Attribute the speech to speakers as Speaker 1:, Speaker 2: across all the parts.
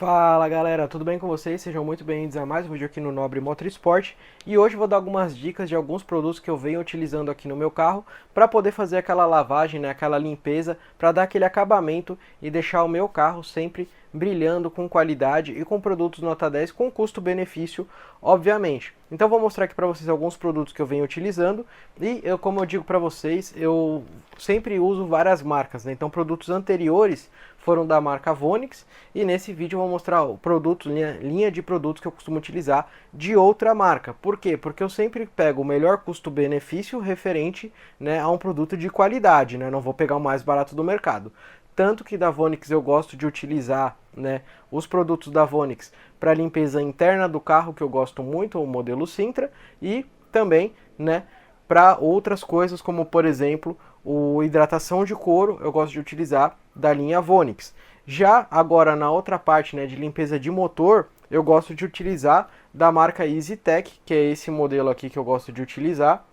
Speaker 1: Fala galera, tudo bem com vocês? Sejam muito bem-vindos a mais um vídeo aqui no Nobre Motorsport. E hoje eu vou dar algumas dicas de alguns produtos que eu venho utilizando aqui no meu carro para poder fazer aquela lavagem, né, aquela limpeza, para dar aquele acabamento e deixar o meu carro sempre brilhando com qualidade e com produtos nota 10 com custo-benefício, obviamente. Então vou mostrar aqui para vocês alguns produtos que eu venho utilizando e como eu digo para vocês, eu sempre uso várias marcas, né? Então produtos anteriores foram da marca Vonix e nesse vídeo eu vou mostrar o produto, linha de produtos que eu costumo utilizar de outra marca. Por quê? Porque eu sempre pego o melhor custo-benefício referente, né, a um produto de qualidade, né? Não vou pegar o mais barato do mercado. Tanto que da Vonix eu gosto de utilizar, né, os produtos da Vonix para limpeza interna do carro, que eu gosto muito, o modelo Sintra, e também, né, para outras coisas, como por exemplo, o hidratação de couro, eu gosto de utilizar da linha Vonix. Já agora na outra parte, né, de limpeza de motor, eu gosto de utilizar da marca EasyTech, que é esse modelo aqui que eu gosto de utilizar,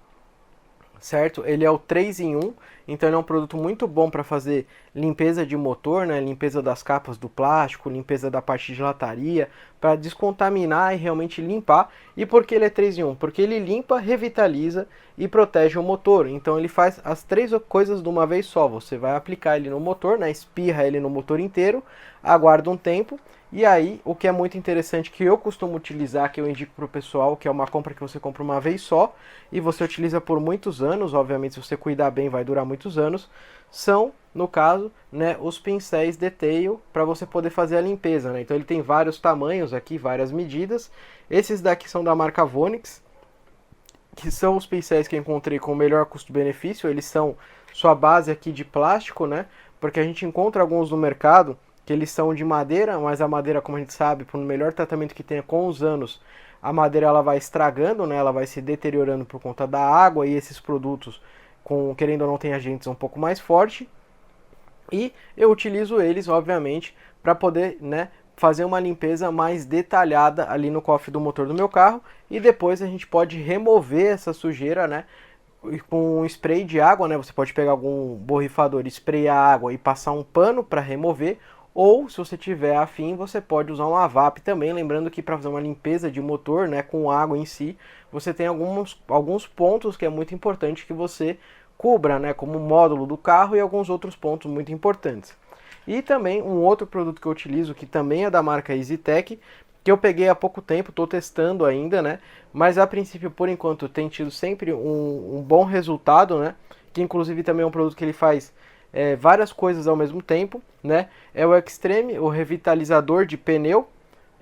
Speaker 1: certo? Ele é o 3 em 1, então ele é um produto muito bom para fazer limpeza de motor, né? Limpeza das capas do plástico, limpeza da parte de lataria, para descontaminar e realmente limpar. E por que ele é 3 em 1? Porque ele limpa, revitaliza e protege o motor. Então ele faz as três coisas de uma vez só. Você vai aplicar ele no motor, né? Espirra ele no motor inteiro, aguarda um tempo. E aí, o que é muito interessante que eu costumo utilizar, que eu indico para o pessoal, que é uma compra que você compra uma vez só e você utiliza por muitos anos, obviamente se você cuidar bem vai durar muitos anos, são, no caso, né, os pincéis detail para você poder fazer a limpeza, né? Então ele tem vários tamanhos aqui, várias medidas. Esses daqui são da marca Vonix, que são os pincéis que eu encontrei com o melhor custo-benefício. Eles são sua base aqui de plástico, né? Porque a gente encontra alguns no mercado que eles são de madeira, mas a madeira, como a gente sabe, por melhor tratamento que tenha com os anos, a madeira ela vai estragando, né? Ela vai se deteriorando por conta da água e esses produtos, querendo ou não, tem agentes um pouco mais fortes. E eu utilizo eles, obviamente, para poder, né, fazer uma limpeza mais detalhada ali no cofre do motor do meu carro. E depois a gente pode remover essa sujeira, né, com um spray de água, né? Você pode pegar algum borrifador, sprayar água e passar um pano para remover. Ou, se você tiver afim, você pode usar um AVAP também. Lembrando que para fazer uma limpeza de motor, né, com água em si, você tem alguns pontos que é muito importante que você cubra, né, como o módulo do carro e alguns outros pontos muito importantes. E também um outro produto que eu utilizo, que também é da marca EasyTech, que eu peguei há pouco tempo, estou testando ainda, né? Mas a princípio, por enquanto, tem tido sempre um bom resultado, né? Que inclusive também é um produto que ele faz várias coisas ao mesmo tempo, né? É o Extreme, o revitalizador de pneu,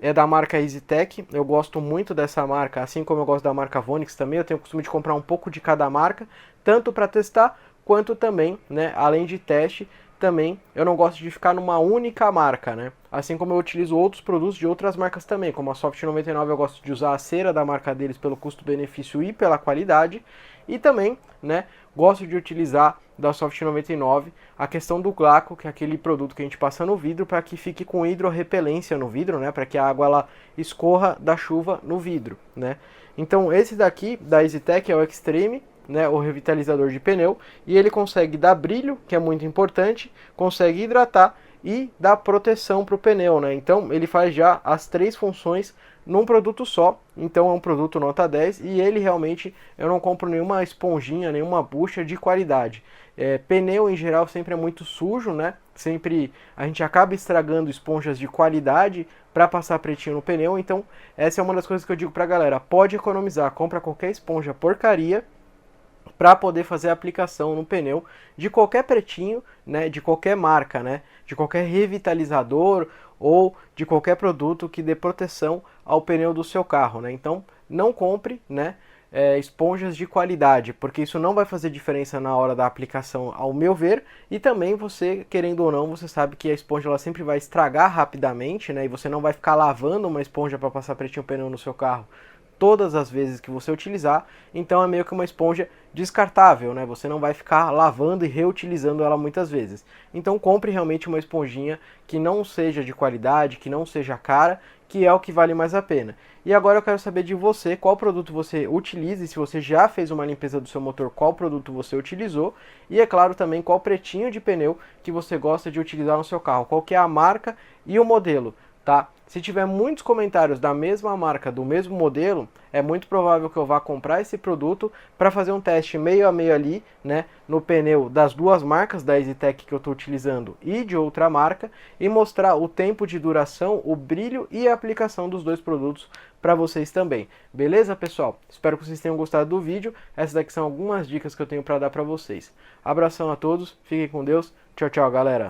Speaker 1: é da marca EasyTech. Eu gosto muito dessa marca, assim como eu gosto da marca Vonix também. Eu tenho o costume de comprar um pouco de cada marca, tanto para testar quanto também, né? Além de teste, também eu não gosto de ficar numa única marca, né? Assim como eu utilizo outros produtos de outras marcas também, como a Soft 99, eu gosto de usar a cera da marca deles pelo custo-benefício e pela qualidade. E também, né, gosto de utilizar da Soft 99 a questão do Glaco, que é aquele produto que a gente passa no vidro para que fique com hidrorrepelência no vidro, né, para que a água ela escorra da chuva no vidro, né? Então esse daqui da EasyTech é o Extreme, né, o revitalizador de pneu, e ele consegue dar brilho, que é muito importante, consegue hidratar e dar proteção para o pneu, né? Então ele faz já as três funções num produto só. Então é um produto nota 10 e ele realmente, eu não compro nenhuma esponjinha, nenhuma bucha de qualidade. Pneu em geral sempre é muito sujo, né? Sempre a gente acaba estragando esponjas de qualidade para passar pretinho no pneu. Então essa é uma das coisas que eu digo pra galera: pode economizar, compra qualquer esponja porcaria para poder fazer a aplicação no pneu de qualquer pretinho, né, de qualquer marca, né, de qualquer revitalizador ou de qualquer produto que dê proteção ao pneu do seu carro, né? Então não compre, né, esponjas de qualidade, porque isso não vai fazer diferença na hora da aplicação, ao meu ver. E também você, querendo ou não, você sabe que a esponja ela sempre vai estragar rapidamente, né, e você não vai ficar lavando uma esponja para passar pretinho o pneu no seu carro todas as vezes que você utilizar. Então é meio que uma esponja descartável, né? Você não vai ficar lavando e reutilizando ela muitas vezes. Então compre realmente uma esponjinha que não seja de qualidade, que não seja cara, que é o que vale mais a pena. E agora eu quero saber de você, qual produto você utiliza, e se você já fez uma limpeza do seu motor, qual produto você utilizou, e é claro também qual pretinho de pneu que você gosta de utilizar no seu carro, qual que é a marca e o modelo, tá? Se tiver muitos comentários da mesma marca, do mesmo modelo, é muito provável que eu vá comprar esse produto para fazer um teste meio a meio ali, né, no pneu das duas marcas, da EasyTech que eu estou utilizando e de outra marca, e mostrar o tempo de duração, o brilho e a aplicação dos dois produtos para vocês também. Beleza, pessoal? Espero que vocês tenham gostado do vídeo. Essas daqui são algumas dicas que eu tenho para dar para vocês. Abração a todos, fiquem com Deus. Tchau, tchau, galera.